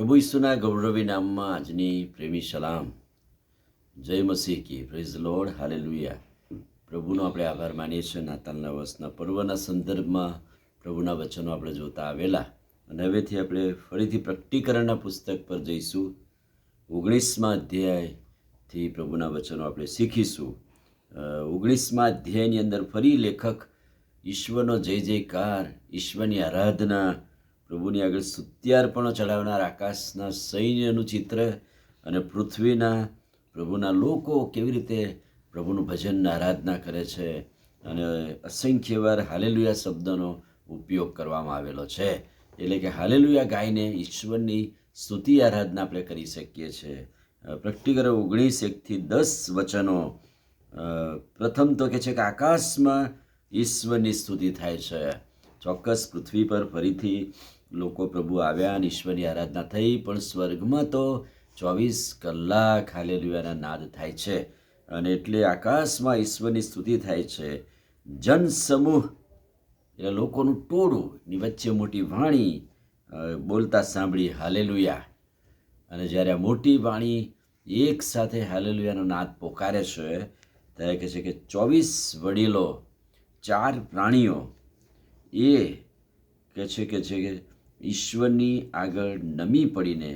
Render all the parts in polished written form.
પ્રભુ ઈસુના ગૌરવી નામમાં આજની પ્રેમી સલામ. જય મસીહ કી. Praise Lord. હાલેલુયા. પ્રભુનો આપણે આભાર માનીએ છીએ. નાતાલના વર્ષના પર્વના સંદર્ભમાં પ્રભુના વચનો આપણે જોતા આવેલા અને હવેથી આપણે ફરીથી પ્રકટીકરણના પુસ્તક પર જઈશું. 19મા અધ્યાયથી પ્રભુના વચનો આપણે શીખીશું. 19મા અધ્યાયની અંદર ફરી લેખક ઈશ્વરનો જય જયકાર, ઈશ્વરની આરાધના, પ્રભુની આગળ સ્તુત્યાર્પણો ચડાવનાર આકાશના સૈન્યનું ચિત્ર અને પૃથ્વીના પ્રભુના લોકો કેવી રીતે પ્રભુનું ભજન આરાધના કરે છે અને અસંખ્ય વાર હાલેલુયા શબ્દનો ઉપયોગ કરવામાં આવેલો છે. એટલે કે હાલેલુયા ગાઈને ઈશ્વરની સ્તુતિ આરાધના આપણે કરી શકીએ છીએ. પ્રકટીકરણ 19:1-10 વચનો. પ્રથમ તો કહે છે કે આકાશમાં ઈશ્વરની સ્તુતિ થાય છે. ચોક્કસ પૃથ્વી પર ફરીથી લોકો પ્રભુ આવ્યા અને ઈશ્વરની આરાધના થઈ, પણ સ્વર્ગમાં તો 24 કલાક હાલેલુયાના નાદ થાય છે. અને એટલે આકાશમાં ઈશ્વરની સ્તુતિ થાય છે. જનસમૂહ એટલે લોકોનું ટોળું ની વચ્ચે મોટી વાણી બોલતા સાંભળી હાલેલુયા. અને જ્યારે આ મોટી વાણી એક સાથે હાલેલુયાનો નાદ પોકારે છે ત્યારે કહે છે કે 24 વડીલો, 4 પ્રાણીઓ એ કહે છે કે ઈશ્વરની આગળ નમી પડીને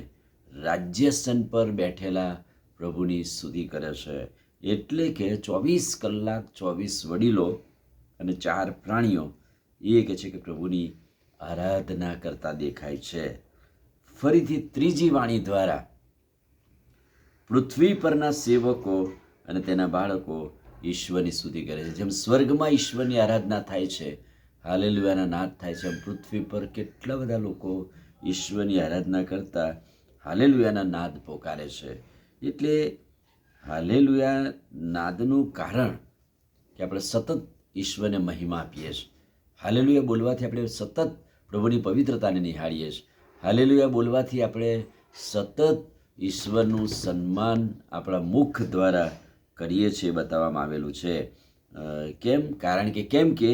રાજ્યસન પર બેઠેલા પ્રભુની સ્તુતિ કરે છે. એટલે કે 24 કલાક 24 વડીલો અને 4 પ્રાણીઓ એ કહે છે કે પ્રભુની આરાધના કરતા દેખાય છે. ફરીથી ત્રીજી વાણી દ્વારા પૃથ્વી પરના સેવકો અને તેના બાળકો ઈશ્વરની સ્તુતિ કરે છે. જેમ સ્વર્ગમાં ઈશ્વરની આરાધના થાય છે, હાલેલુયાના નાદ થાય છે, એમ પૃથ્વી પર કેટલા બધા લોકો ઈશ્વરની આરાધના કરતા હાલેલુયાના નાદ પોકારે છે. એટલે હાલેલુયા નાદનું કારણ કે આપણે સતત ઈશ્વરને મહિમા આપીએ છીએ. હાલેલુયા બોલવાથી આપણે સતત પ્રભુની પવિત્રતાને નિહાળીએ છીએ. હાલેલુયા બોલવાથી આપણે સતત ઈશ્વરનું સન્માન આપણા મુખ દ્વારા કરીએ છીએ, બતાવવામાં આવેલું છે. કેમ? કારણ કે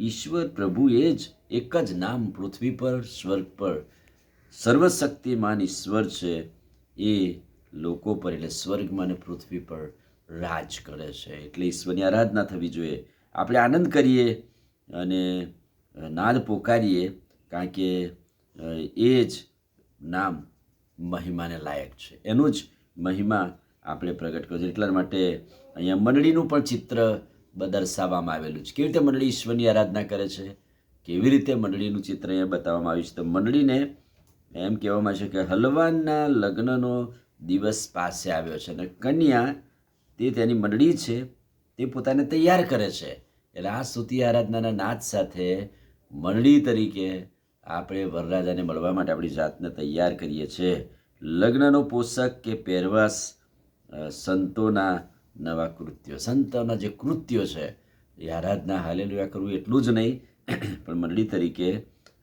ઈશ્વર પ્રભુ એ જ એક જ નામ પૃથ્વી પર સ્વર્ગ પર સર્વશક્તિમાન ઈશ્વર છે. એ લોકો પર એટલે સ્વર્ગમાં અને પૃથ્વી પર રાજ કરે છે. એટલે ઈશ્વરની આરાધના થવી જોઈએ. આપણે આનંદ કરીએ અને નાદ પોકારીએ, કારણ કે એ જ નામ મહિમાને લાયક છે. એનું જ મહિમા આપણે પ્રગટ કરવું છે. એટલા માટે અહીંયા મંડળીનું પણ ચિત્ર દર્શાવવામાં આવેલું છે. કેવી રીતે મંડળી ઈશ્વરની આરાધના કરે છે, કેવી રીતે મંડળીનું ચિત્ર અહીંયા બતાવવામાં આવ્યું છે. તો મંડળીને એમ કહેવામાં આવે છે કે હલવાનના લગ્નનો દિવસ પાસે આવ્યો છે અને કન્યા તે તેની મંડળી છે તે પોતાને તૈયાર કરે છે. એટલે આ સ્તુતિ આરાધનાના નાદ સાથે મંડળી તરીકે આપણે વરરાજાને મળવા માટે આપણી જાતને તૈયાર કરીએ છીએ. લગ્નનો પોશાક કે પહેરવાશ, સંતોના નવા કૃત્યો, સંતોના જે કૃત્યો છે એ આરાધના હાલેલુયા કરવું એટલું જ નહીં, પણ મંડળી તરીકે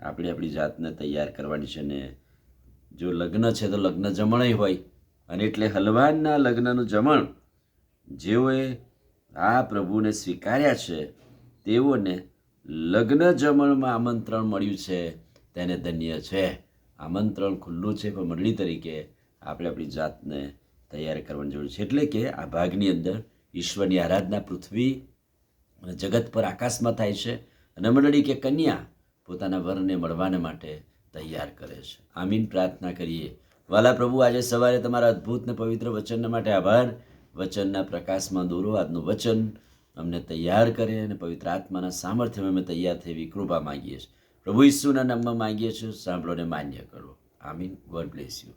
આપણે આપણી જાતને તૈયાર કરવાની છે. ને જો લગ્ન છે તો લગ્ન જમણય હોય, અને એટલે હલવાનના લગ્નનું જમણ જેઓએ આ પ્રભુને સ્વીકાર્યા છે તેઓને લગ્ન જમણમાં આમંત્રણ મળ્યું છે તેને ધન્ય છે. આમંત્રણ ખુલ્લું છે, પણ મંડળી તરીકે આપણે આપણી જાતને તૈયાર કરવાની જરૂર છે. એટલે કે આ ભાગની અંદર ઈશ્વરની આરાધના પૃથ્વી અને જગત પર આકાશમાં થાય છે અને મંડળી કે કન્યા પોતાના વરને મળવાને માટે તૈયાર કરે છે. આમીન. પ્રાર્થના કરીએ. વાલા પ્રભુ, આજે સવારે તમારા અદ્ભુત ને પવિત્ર વચનના માટે આભાર. વચનના પ્રકાશમાં દોરો. આજનું વચન અમને તૈયાર કરે અને પવિત્ર આત્માના સામર્થ્યમાં અમે તૈયાર થઈ એવી કૃપા માગીએ છીએ. પ્રભુ ઈસુના નામમાં માગીએ છીએ. સાંભળો ને માન્ય કરો. આમીન. God bless you.